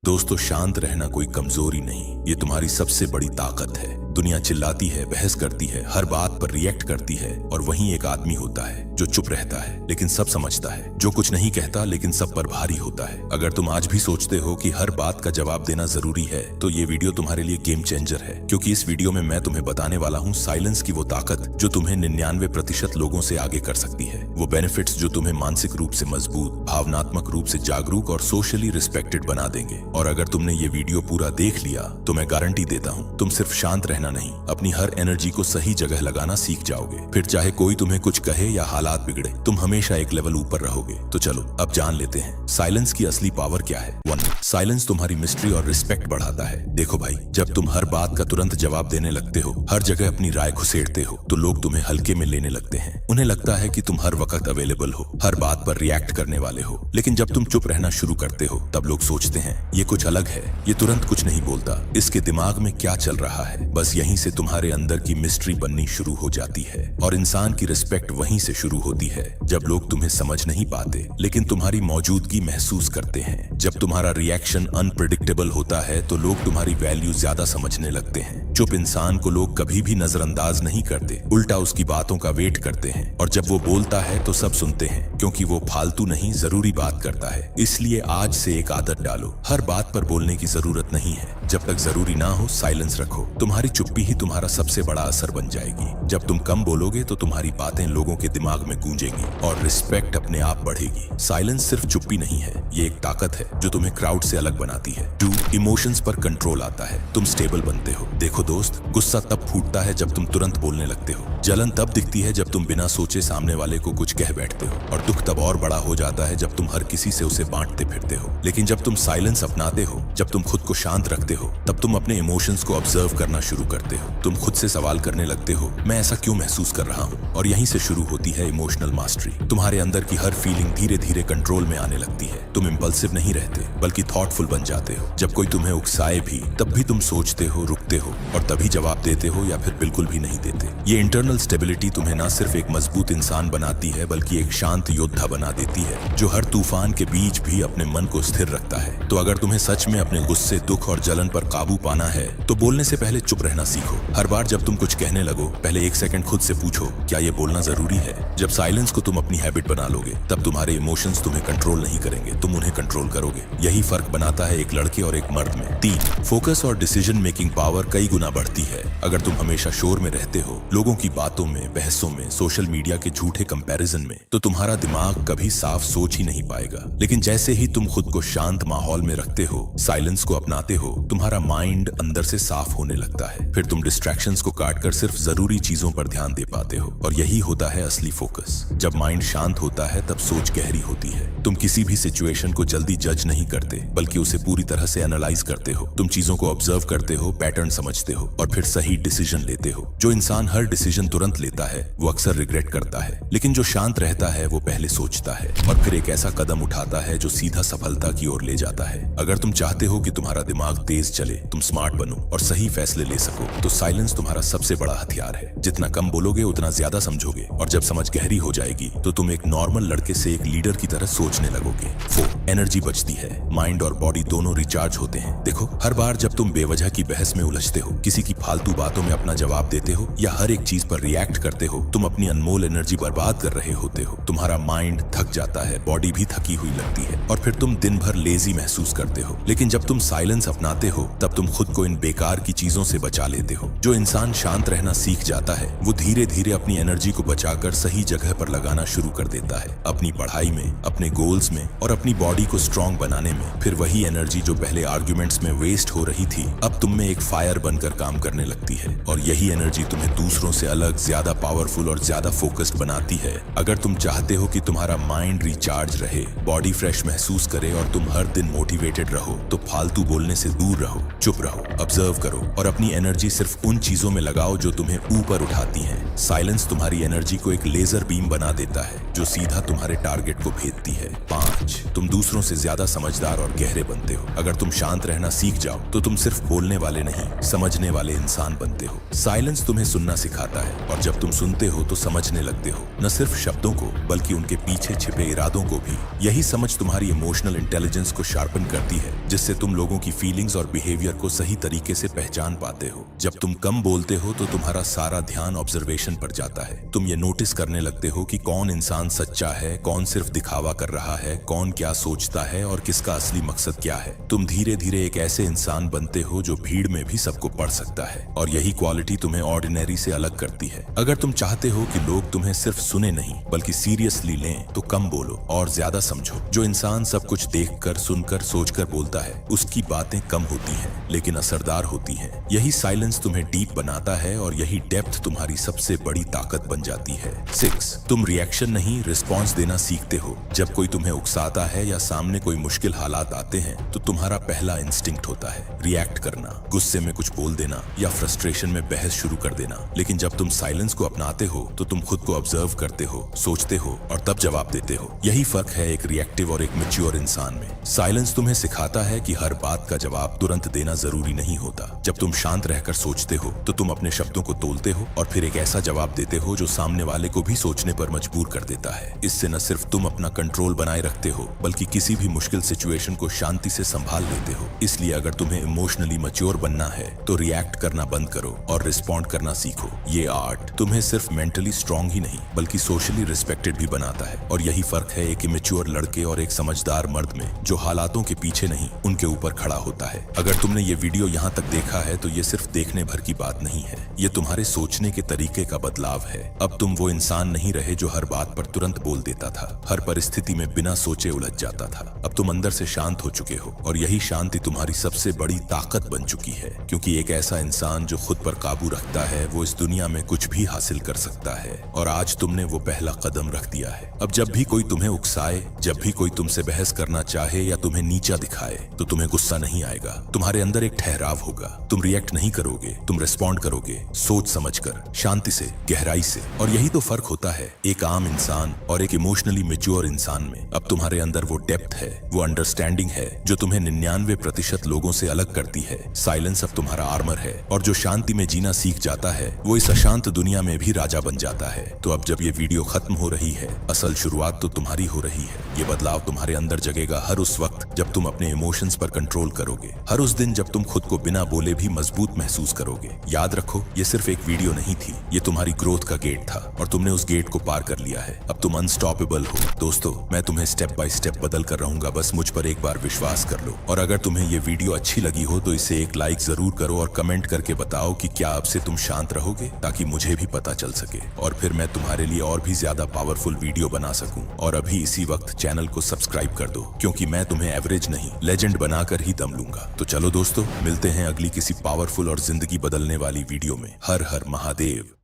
दोस्तों, शांत रहना कोई कमजोरी नहीं, ये तुम्हारी सबसे बड़ी ताकत है। दुनिया चिल्लाती है, बहस करती है, हर बात पर रिएक्ट करती है, और वहीं एक आदमी होता है जो चुप रहता है लेकिन सब समझता है, जो कुछ नहीं कहता लेकिन सब पर भारी होता है। अगर तुम आज भी सोचते हो कि हर बात का जवाब देना जरूरी है, तो ये वीडियो तुम्हारे लिए गेम चेंजर है, क्योंकि इस वीडियो में मैं तुम्हें बताने वाला हूँ साइलेंस की वो ताकत जो तुम्हें 99% लोगों से आगे कर सकती है। वो बेनिफिट्स जो तुम्हें मानसिक रूप से मजबूत, भावनात्मक रूप से जागरूक और सोशली रिस्पेक्टेड बना देंगे। और अगर तुमने ये वीडियो पूरा देख लिया तो मैं गारंटी देता हूँ तुम सिर्फ शांत रहना नहीं, अपनी हर एनर्जी को सही जगह लगाना सीख जाओगे। फिर चाहे कोई तुम्हें कुछ कहे या हालात बिगड़े, तुम हमेशा एक लेवल ऊपर रहोगे। तो चलो अब जान लेते हैं साइलेंस की असली पावर क्या है। 1, साइलेंस तुम्हारी मिस्ट्री और रिस्पेक्ट बढ़ाता है। देखो भाई, जब तुम हर बात का तुरंत जवाब देने लगते हो, हर जगह अपनी राय घुसेड़ते हो, तो लोग तुम्हें हल्के में लेने लगते हैं। उन्हें लगता है कि तुम हर वक्त अवेलेबल हो, हर बात पर रिएक्ट करने वाले हो। लेकिन जब तुम चुप रहना शुरू करते हो, तब लोग सोचते हैं ये कुछ अलग है, ये तुरंत कुछ नहीं बोलता, इसके दिमाग में क्या चल रहा है। बस यहीं से तुम्हारे अंदर की मिस्ट्री बननी शुरू हो जाती है। और इंसान की रिस्पेक्ट वहीं से शुरू होती है, जब लोग तुम्हें समझ नहीं पाते लेकिन तुम्हारी मौजूदगी महसूस करते हैं। जब तुम्हारा रिएक्शन अनप्रेडिक्टेबल होता है तो लोग तुम्हारी वैल्यू ज्यादा समझने लगते हैं। चुप इंसान को लोग कभी भी नजरअंदाज नहीं करते, उल्टा उसकी बातों का वेट करते हैं। और जब वो बोलता है तो सब सुनते हैं, क्योंकि वो फालतू नहीं, जरूरी बात करता है। इसलिए आज से एक आदत डालो, हर बात पर बोलने की जरूरत नहीं है। जब तक जरूरी ना हो साइलेंस रखो। तुम्हारी चुप्पी ही तुम्हारा सबसे बड़ा असर बन जाएगी। जब तुम कम बोलोगे तो तुम्हारी बातें लोगों के दिमाग में गूंजेंगी और रिस्पेक्ट अपने आप बढ़ेगी। साइलेंस सिर्फ चुप्पी नहीं है, ये एक ताकत है जो तुम्हें क्राउड से अलग बनाती है। 2, इमोशंस पर कंट्रोल आता है, तुम स्टेबल बनते हो। देखो दोस्त, गुस्सा तब फूटता है जब तुम तुरंत बोलने लगते हो। जलन तब दिखती है जब तुम बिना सोचे सामने वाले को कुछ कह बैठते हो। और दुख तब और बड़ा हो जाता है जब तुम हर किसी से उसे बांटते फिरते हो। लेकिन जब तुम साइलेंस अपनाते हो, जब तुम खुद को शांत रखते हो, तब तुम अपने इमोशंस को ऑब्जर्व करना शुरू करते हो। तुम खुद से सवाल करने लगते हो, मैं ऐसा क्यों महसूस कर रहा हूँ। और यहीं से शुरू होती है इमोशनल मास्टरी। तुम्हारे अंदर की हर फीलिंग धीरे धीरे कंट्रोल में आने लगती है। तुम इंपल्सिव नहीं रहते, बल्कि थॉटफुल बन जाते हो। जब कोई तुम्हें उकसाए भी, तब भी तुम सोचते हो, रुकते हो, और तभी जवाब देते हो या फिर बिल्कुल भी नहीं देते। ये इंटरनल स्टेबिलिटी तुम्हें न सिर्फ एक मजबूत इंसान बनाती है, बल्कि एक शांत योद्धा बना देती है, जो हर तूफान के बीच भी अपने मन को स्थिर रखता है। तो अगर तुम्हें सच में अपने गुस्से, दुख और जलन पर काबू पाना है, तो बोलने से पहले चुप रहना सीखो। हर बार जब तुम कुछ कहने लगो, पहले 1 सेकंड खुद से पूछो, क्या ये बोलना जरूरी है। जब साइलेंस को तुम अपनी हैबिट बना लोगे, तब तुम्हारे इमोशंस तुम्हें कंट्रोल नहीं करेंगे, तुम उन्हें कंट्रोल करोगे। यही फर्क बनाता है एक लड़के और एक मर्द में। 3, फोकस और डिसीजन मेकिंग पावर कई गुना बढ़ती है। अगर तुम हमेशा शोर में रहते हो, लोगों की बातों में, बहसों में, सोशल मीडिया के झूठे कंपैरिजन में, तो तुम्हारा दिमाग कभी साफ सोच ही नहीं पाएगा। लेकिन जैसे ही तुम खुद को शांत माहौल में रखते हो, साइलेंस को अपनाते हो, तुम्हारा माइंड अंदर से साफ होने लगता है। फिर तुम डिस्ट्रैक्शंस को काटकर सिर्फ जरूरी चीजों पर ध्यान दे पाते हो। और यही होता है असली फोकस। जब माइंड शांत होता है, तब सोच गहरी होती है। तुम किसी भी सिचुएशन को जल्दी जज नहीं करते, बल्कि उसे पूरी तरह से एनालाइज करते हो। तुम चीजों को ऑब्जर्व करते हो, पैटर्न समझते हो, और फिर सही डिसीजन लेते हो। जो इंसान हर डिसीजन तुरंत लेता है, वो अक्सर रिग्रेट करता है। लेकिन जो शांत रहता है, वो पहले सोचता है और फिर एक ऐसा कदम उठाता है जो सीधा सफलता की ओर ले जाता है। अगर तुम चाहते हो कि तुम्हारा दिमाग तेज चले, तुम स्मार्ट बनो और सही फैसले ले सको, तो साइलेंस तुम्हारा सबसे बड़ा हथियार है। जितना कम बोलोगे, उतना ज्यादा समझोगे, और जब समझ गहरी हो जाएगी, तो तुम एक नॉर्मल लड़के से एक लीडर की तरह सोचने लगोगे। 4, एनर्जी बचती है, माइंड और बॉडी दोनों रिचार्ज होते हैं। देखो, हर बार जब तुम बेवजह की बहस में उलझते हो, किसी की फालतू बातों में अपना जवाब देते हो, या हर एक चीज पर रिएक्ट करते हो, तुम अपनी अनमोल एनर्जी बर्बाद कर रहे होते हो। तुम्हारा माइंड थक जाता है, बॉडी भी थकी हुई लगती है, और फिर तुम दिन भर लेजी महसूस करते हो। लेकिन जब तुम साइलेंस अपनाते हो, तब तुम खुद को इन बेकार की चीजों से बचा लेते हो। जो इंसान शांत रहना सीख जाता है, वो धीरे धीरे अपनी एनर्जी को बचाकर सही जगह पर लगाना शुरू कर देता है, अपनी पढ़ाई में, अपने गोल्स में, और अपनी बॉडी को स्ट्रांग बनाने में। फिर वही एनर्जी जो पहले आर्ग्यूमेंट्स में वेस्ट हो रही थी, अब तुम में एक फायर बनकर काम करने लगती है। और यही एनर्जी तुम्हें दूसरों से अलग, ज्यादा पावरफुल और ज्यादा फोकस्ड बनाती है। अगर तुम चाहते हो कि तुम्हारा माइंड रिचार्ज रहे, बॉडी फ्रेश महसूस करे और तुम हर दिन मोटिवेटेड रहो, तो फालतू बोलने से दूर रहो, चुप रहो, ऑब्जर्व करो, और अपनी एनर्जी सिर्फ उन चीजों में लगाओ जो तुम्हें ऊपर उठाती हैं। साइलेंस तुम्हारी एनर्जी को एक लेजर बीम बना देता है, जो सीधा तुम्हारे टारगेट को भेजती है। 5, तुम दूसरों से ज्यादा समझदार और गहरे बनते हो। अगर तुम शांत रहना सीख जाओ, तो तुम सिर्फ बोलने वाले नहीं, समझने वाले इंसान बनते हो। साइलेंस तुम्हें सुनना सिखाता है, और जब तुम सुनते हो तो समझने लगते हो, न सिर्फ शब्द शब्दों को बल्कि उनके पीछे छिपे इरादों को भी। यही समझ तुम्हारी इमोशनल इंटेलिजेंस को शार्पन करती है, जिससे तुम लोगों की फीलिंग्स और बिहेवियर को सही तरीके से पहचान पाते हो। जब तुम कम बोलते हो तो तुम्हारा सारा ध्यान ऑब्जर्वेशन पर जाता है। तुम ये नोटिस करने लगते हो कि कौन इंसान सच्चा है, कौन सिर्फ दिखावा कर रहा है, कौन क्या सोचता है और किसका असली मकसद क्या है। तुम धीरे धीरे एक ऐसे इंसान बनते हो जो भीड़ में भी सबको पढ़ सकता है, और यही क्वालिटी तुम्हें ऑर्डिनरी से अलग करती है। अगर तुम चाहते हो कि लोग तुम्हें सिर्फ सुने नहीं बल्कि सीरियसली लें तो कम बोलो और ज्यादा समझो। जो इंसान सब कुछ देखकर, सुनकर, सोचकर बोलता है उसकी बातें कम होती हैं लेकिन असरदार होती हैं। यही साइलेंस तुम्हें डीप बनाता है और यही डेप्थ तुम्हारी सबसे बड़ी ताकत बन जाती है। 6. तुम रिएक्शन नहीं रिस्पॉन्स देना सीखते हो। जब कोई तुम्हें उकसाता है या सामने कोई मुश्किल हालात आते हैं तो तुम्हारा पहला इंस्टिंक्ट होता है रिएक्ट करना, गुस्से में कुछ बोल देना या फ्रस्ट्रेशन में बहस शुरू कर देना। लेकिन जब तुम साइलेंस को अपनाते हो तो तुम खुद को ऑब्जर्व करते हो, सोचते हो और तब जवाब देते हो। यही फर्क है एक रिएक्टिव और एक मैच्योर इंसान में। साइलेंस तुम्हें सिखाता है कि हर बात का जवाब तुरंत देना जरूरी नहीं होता। जब तुम शांत रहकर सोचते हो तो तुम अपने शब्दों को तोलते हो और फिर एक ऐसा जवाब देते हो जो सामने वाले को भी सोचने पर मजबूर कर देता है। इससे न सिर्फ तुम अपना कंट्रोल बनाए रखते हो बल्कि किसी भी मुश्किल सिचुएशन को शांति से संभाल लेते हो। इसलिए अगर तुम्हें इमोशनली मैच्योर बनना है तो रिएक्ट करना बंद करो और रिस्पॉन्ड करना सीखो। ये आर्ट तुम्हें सिर्फ मेंटली स्ट्रांग ही नहीं बल्कि सोशली रिस्पेक्टेड भी बनाता है। और यही फर्क है एक इमेच्योर लड़के और एक समझदार मर्द में, जो हालातों के पीछे नहीं उनके ऊपर खड़ा होता है। अगर तुमने ये वीडियो यहाँ तक देखा है तो ये सिर्फ देखने भर की बात नहीं है, ये तुम्हारे सोचने के तरीके का बदलाव है। अब तुम वो इंसान नहीं रहे जो हर बात पर तुरंत बोल देता था, हर परिस्थिति में बिना सोचे उलझ जाता था। अब तुम अंदर से शांत हो चुके हो और यही शांति तुम्हारी सबसे बड़ी ताकत बन चुकी है, क्योंकि एक ऐसा इंसान जो खुद पर काबू रखता है वो इस दुनिया में कुछ भी हासिल कर सकता है। और आज तुमने वो पहला कदम रख दिया है। अब जब भी कोई तुम्हें उकसाए, जब भी कोई तुमसे बहस करना चाहे या तुम्हें नीचा दिखाए तो तुम्हें गुस्सा नहीं आएगा, तुम्हारे अंदर एक ठहराव होगा। तुम रिएक्ट नहीं करोगे, तुम रिस्पॉन्ड करोगे, सोच समझकर, शांति से, गहराई से। और यही तो फर्क होता है एक आम इंसान और एक इमोशनली मैच्योर इंसान में। अब तुम्हारे अंदर वो डेप्थ है, वो अंडरस्टैंडिंग है जो तुम्हें 99% लोगों से अलग करती है। साइलेंस अब तुम्हारा आर्मर है, और जो शांति में जीना सीख जाता है वो इस अशांत दुनिया में भी राजा बन जाता है। तो अब जब ये वीडियो खत्म हो रही है, असल शुरुआत तो तुम्हारी हो रही है। ये बदलाव तुम्हारे अंदर जगेगा हर उस वक्त जब तुम अपने इमोशंस पर कंट्रोल करोगे, हर उस दिन जब तुम खुद को बिना बोले भी मजबूत महसूस करोगे। याद रखो, ये सिर्फ एक वीडियो नहीं थी, ये तुम्हारी ग्रोथ का गेट था और तुमने उस गेट को पार कर लिया है। अब तुम अनस्टॉपेबल हो। दोस्तों, मैं तुम्हें स्टेप बाय स्टेप बदल कर रहूंगा, बस मुझ पर एक बार विश्वास कर लो। और अगर तुम्हें ये वीडियो अच्छी लगी हो तो इसे एक लाइक जरूर करो और कमेंट करके बताओ कि क्या अब से तुम शांत रहोगे, ताकि मुझे भी पता चल सके और फिर मैं तुम्हारे लिए और भी ज्यादा पावरफुल वीडियो बना सकूं। और अभी इसी वक्त चैनल को सब्सक्राइब कर दो, क्योंकि मैं तुम्हें एवरेज नहीं लेजेंड बनाकर ही दम लूंगा। तो चलो दोस्तों, मिलते हैं अगली किसी पावरफुल और जिंदगी बदलने वाली वीडियो में। हर हर महादेव।